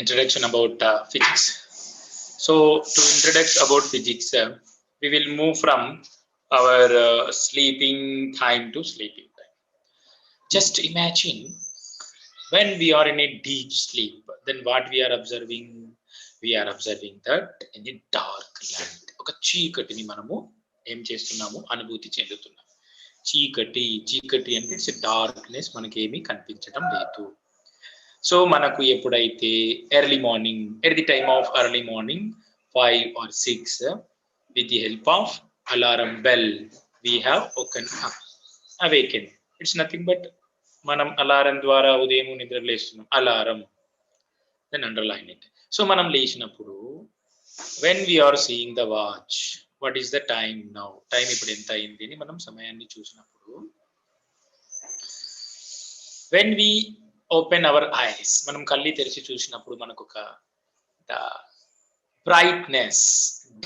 Introduction about physics. So to introduce about physics, we will move from our sleeping time to sleeping time. Just imagine when we are in a deep sleep, then what we are observing? We are observing that in a dark land. ఒక చీకటిని మనము ఏం చేస్తున్నాము, అనుభూతి చెందుతున్నాము. చీకటి అంటే it's darkness, మనకి ఏమీ కనిపించడం లేదు. సో మనకు ఎప్పుడైతే early morning, at the time of early morning 5 or 6, with the help of alarm bell, we have awakened. It's nothing but మనం అలారం ద్వారా ఉదయం నిద్ర లేస్తున్నాం, alarm, then underline it. So మనం లేచినప్పుడు when we are seeing the watch, what is the time now, time ఇప్పుడు ఎంత అయింది అని మనం సమయాన్ని చూసినప్పుడు, when we open our eyes, మనం కళ్ళు తెరిచి చూసినప్పుడు మనకు ఒక brightness,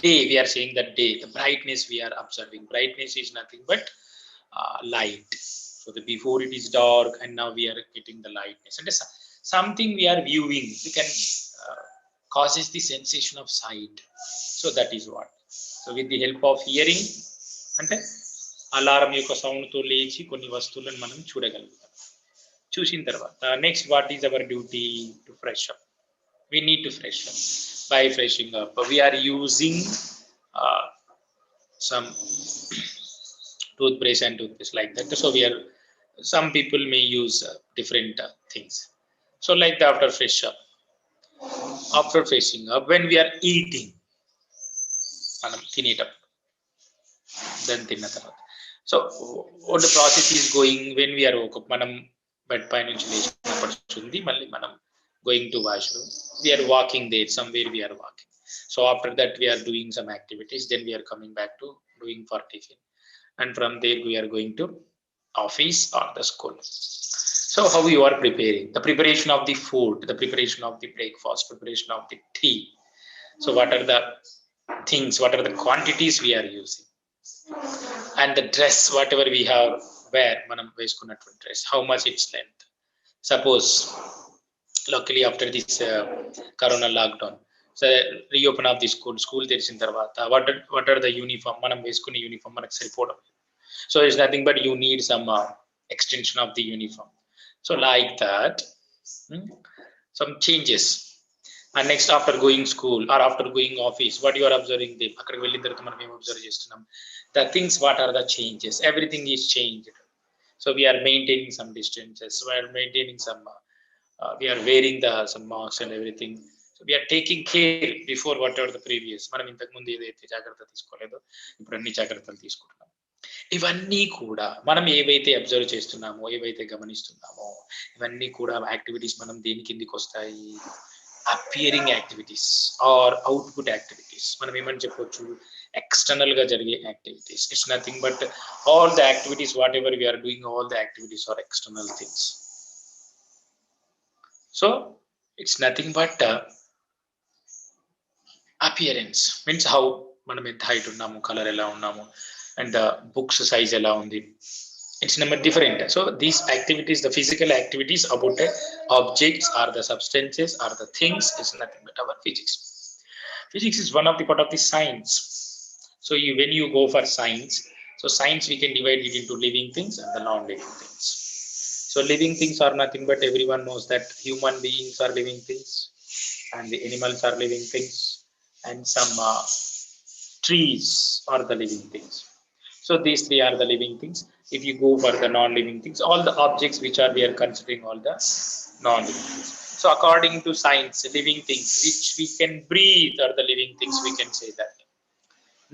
day, we are saying that day, the brightness we are observing. Brightness is nothing but light. So before it is dark and now we are getting the lightness, and something we are viewing, we can causes the sensation of sight. So that is what. So with the help of hearing, అంటే alarm యొక్క sound తో లేచి కొన్ని వస్తువులను మనం చూడగలుగుతాం. చూసిన తర్వాత next, what is our duty? To fresh up. We need to fresh up. By freshing up, we are using some toothbrush and toothpaste like that. So some people may use different things. So like that, after freshing up, when we are eating, మనం తినేటప్పుడు, then తిన్న తర్వాత, so what the process is going when we are woke up, మనం bed పై నుంచి లేచినప్పుడు మళ్ళీ మనం going to washroom, we are walking there, somewhere we are walking. So after that we are doing some activities, then we are coming back to doing for tiffin, and from there we are going to office or the school. So how you are preparing? The preparation of the food, the preparation of the breakfast, preparation of the tea. So what are the things, what are the quantities we are using? And the dress, whatever we have wear, manam veskunnattu dress, how much its length? Suppose luckily after this corona lockdown, so reopen of the school తెరిచిన తర్వాత what are the uniform, మనం వేసుకునే uniform మనకు సరిపోవడం. So it's nothing but you need some extension of the uniform. So like that, some changes. And next, after going school or after going office, what you are observing them, అక్కడికి వెళ్ళిన తర్వాత మనం ఏం observe చేస్తున్నాం? The things, what are the changes? Everything is changed. So we are maintaining some distances, we are maintaining some we are wearing some masks and everything. So we are taking care before whatever the previous, మనం ఇంతకు ముందు ఏదైతే జాగ్రత్త తీసుకోలేదో ఇప్పుడు అన్ని జాగ్రత్తలు తీసుకుంటున్నాం. ఇవన్నీ కూడా మనం ఏవైతే అబ్జర్వ్ చేస్తున్నామో, ఏవైతే గమనిస్తున్నామో, ఇవన్నీ కూడా యాక్టివిటీస్ మనం దేని కిందికి వస్తాయి? Appearing activities are output activities. మనం ఏమని చెప్పొచ్చు? ఎక్స్టర్నల్ గా జరిగే activities. It's nothing but all the activities, whatever we are doing, all the activities are external things. So it's nothing but appearance, means how మనం ఎంత హైట్ ఉన్నాము, colour ఎలా ఉన్నాము, అండ్ బుక్స్ సైజ్ ఎలా ఉంది, it's number different. So these activities, the physical activities about objects or the substances or the things, is nothing but our physics. Physics is one of the part of the science. So when you go for science, so science we can divide it into living things and the non-living things. So living things are nothing but, everyone knows that human beings are living things and the animals are living things, and some trees are the living things. So these three are the living things. If you go for the non-living things, all the objects which are, we are considering all the non-living things. So according to science, living things which we can breathe are the living things, we can say that.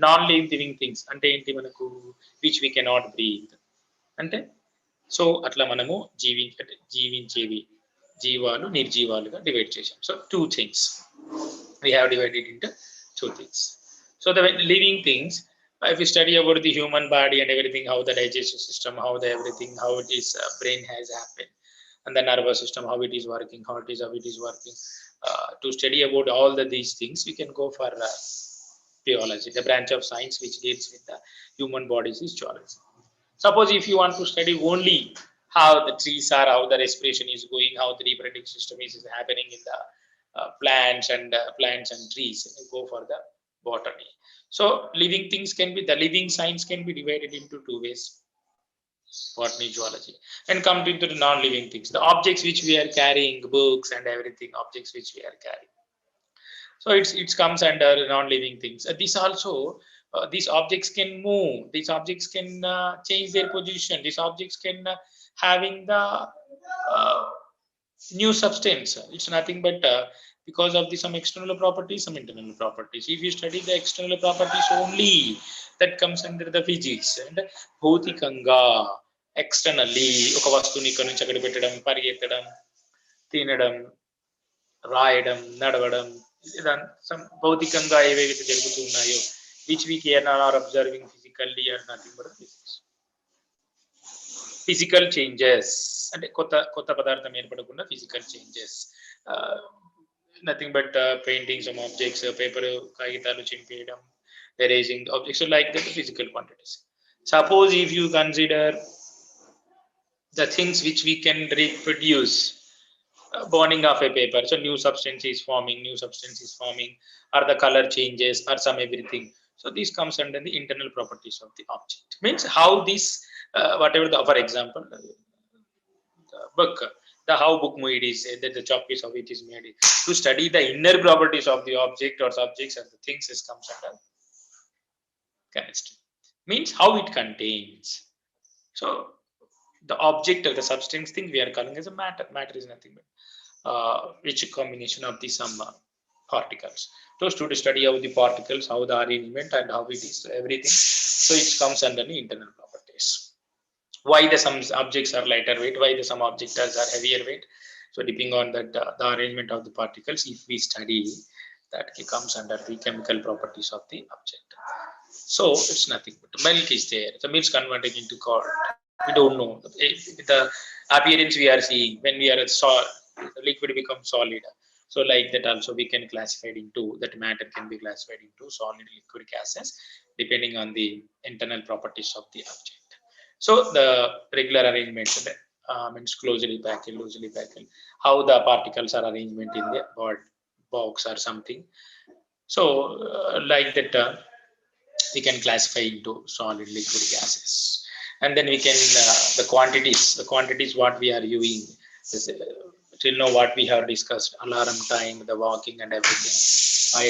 Non-living things ante enti manaku, which we cannot breathe ante. So అట్లా మనము జీవించేవి జీవాలు, నిర్జీవాలుగా divide చేసాం. So 2 things we have divided into 2 things. So the living things, If we study about the human body and everything, how the digestive system, how the everything, how it is brain has happened, and the nervous system, how it is working, how it is working. To study about all these things, we can go for biology, the branch of science which deals with the human bodies is zoology. Suppose if you want to study only how the trees are, how the respiration is going, how the reproductive system is happening in the plants and trees, you go for the botany. So living things can be, the living science can be divided into two ways: botany, zoology, and come into the non-living things, the objects which we are carrying, books and everything, objects which we are carrying. So it comes under non-living things. These also, these objects can move, these objects can change their position, these objects can having the uh, new substance. It's nothing but because of the some external properties, some internal properties. If you study the external properties only, that comes under the physics. And భౌతికంగా externally ఒక వస్తువుని ఇక్కడ నుంచి అక్కడ పెట్టడం, పరిగెత్తడం, తినడం, రాయడం, నడవడం, భౌతికంగా ఏవైతే జరుగుతూ ఉన్నాయో, which we are observing physically are nothing but physics. Physical changes అంటే కొత్త కొత్త పదార్థం ఏర్పడకుండా physical changes, nothing but painting some objects, paper కాగితాలు చింపేయడం, erasing objects, so like that physical quantities. Suppose if you consider the things which we can reproduce, burning of a paper, so new substance is forming, or the color changes, or some everything. So this comes under the internal properties of the object. Means how this whatever the, for example, the book, the how book made is, that the chalk piece of it is made. To study the inner properties of the object or subjects and the things is comes under chemistry. Means how it contains. So the object or the substance thing we are calling as a matter. Matter is nothing but which combination of the some particles. Those to study of the particles, how the arrangement and how it is everything. So it comes under the internal properties. Why the some objects are lighter weight, why the some objects are heavier weight. So depending on that the arrangement of the particles, if we study that, it comes under the chemical properties of the object. So it's nothing but milk is there, the milk is converted into curd. We don't know the appearance we are seeing when we are the liquid becomes solid. So like that also we can classify it into, that matter can be classified into solid, liquid, gases, depending on the internal properties of the object. So the regular arrangement means closely packed, loosely packed, how the particles are arrangement in the box or something. So like that we can classify into solid, liquid, gases. And then we can the quantities what we are using this, till now what we have discussed, alarm time, the walking and everything.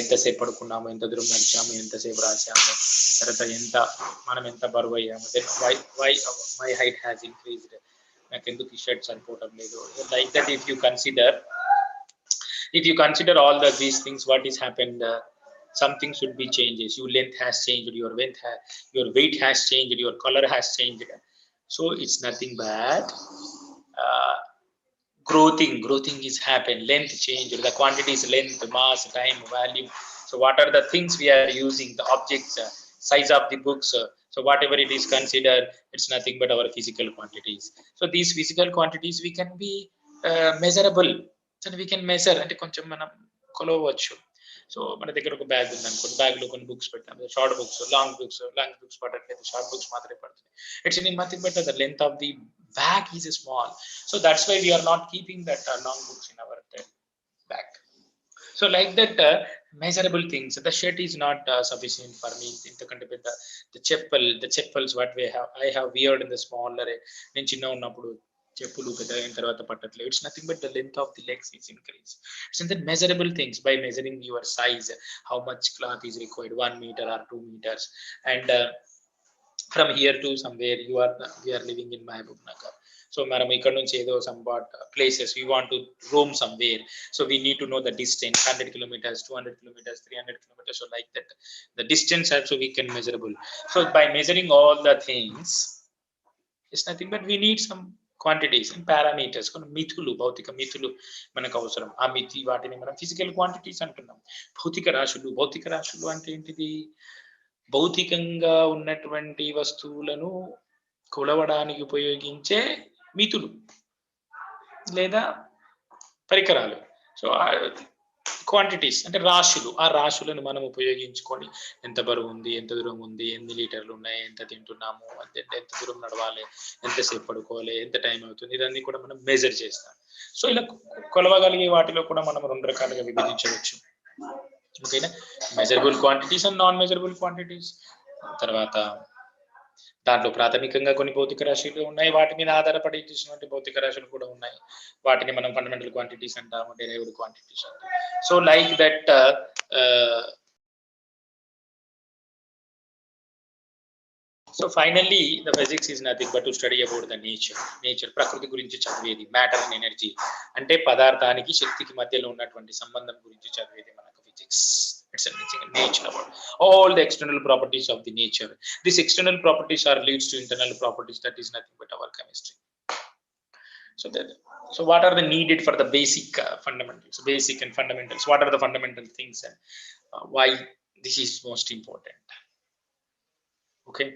ఎంతసేపు పడుకున్నాము, ఎంత దూరం నడిచాము, ఎంతసేపు రాసాము, తర్వాత మనం ఎంత బరువు అయ్యాము, then why my height has increased, నాకు ఎందుకు ఈ షర్ట్ సరిపోవడం లేదు. Like that if you consider all these things, what is happened, something should be changes. Your length has changed, your weight has changed, your color has changed. So it's nothing but growing is happened, length change, the quantities, length, mass, time, value. So what are the things we are using, the objects, size of the books, so whatever it is considered, it's nothing but our physical quantities. So these physical quantities we can be measurable, and we can measure అంటే కొంచెం మనం కొలవచ్చు. So మన దగ్గర ఒక bag ఉంది అనుకోండి, bag లో కొన్ని బుక్స్ పెట్టాం, షార్ట్ బుక్స్, లాంగ్ బుక్స్ పడట్లేదు, షార్ట్ బుక్స్ మాత్రమే పడుతుంది. It's nothing but the length of the bag is small. So that's why we are not keeping that long books in our bag. So like that measurable things, the shirt is not sufficient for me. The cheppals what I have weared in the smaller, నేను చిన్న ఉన్నప్పుడు చెప్పులు పెద్ద అయిన తర్వాత పట్టట్లేదు. It's nothing but the length of the legs is increased. It's in the measurable things, by measuring your size, how much cloth is required, 1 meter or 2 meters, and from here to somewhere we are living in Mahbub Nagar. So మనం ఇక్కడ నుంచి ఏదో some places we want to roam somewhere, so we need to know the distance, 100 kilometers, 200 kilometers, 300 kilometers. So like that the distance also we can measurable. So by measuring all the things, it's nothing but we need some quantities and parameters. కొన్ని మితులు, భౌతిక మితులు మనకు అవసరం. ఆ మితి వాటిని మనం physical quantities అంటున్నాం. భౌతిక రాశులు అంటే ఏంటిది? భౌతికంగా ఉన్నటువంటి వస్తువులను కొలవడానికి ఉపయోగించే మితులు లేదా పరికరాలు. సో క్వాంటిటీస్ అంటే రాశులు. ఆ రాశులను మనం ఉపయోగించుకొని ఎంత బరువు ఉంది, ఎంత దూరం ఉంది, ఎన్ని లీటర్లు ఉన్నాయి, ఎంత తింటున్నాము, ఎంత దూరం నడవాలి, ఎంతసేపు పడుకోవాలి, ఎంత టైం అవుతుంది, ఇదన్నీ కూడా మనం మెజర్ చేస్తాం. సో ఇలా కొలవగలిగే వాటిలో కూడా మనం 2 రకాలుగా విభజించవచ్చు. ఓకేనా? Measurable quantities and non measurable quantities. తర్వాత దాంట్లో ప్రాథమికంగా కొన్ని భౌతిక రాశులు ఉన్నాయి. వాటి మీద ఆధారపడి ఇచ్చినటువంటి భౌతిక రాశులు కూడా ఉన్నాయి. వాటిని మనం ఫండమెంటల్ క్వాంటిటీస్ అంటాము, డెరైవ్డ్ క్వాంటిటీస్ అంటాము. So like that so finally the physics is nothing but to study about the nature ప్రకృతి గురించి చదివేది. మ్యాటర్ అండ్ ఎనర్జీ అంటే పదార్థానికి శక్తికి మధ్యలో ఉన్నటువంటి సంబంధం గురించి చదివేది మనకు physics. It's a nature about all the external properties of the nature. These external properties are leads to internal properties, that is nothing but our chemistry. So what are the needed for the basic fundamentals, basic and fundamentals? What are the fundamental things and why this is most important? Okay.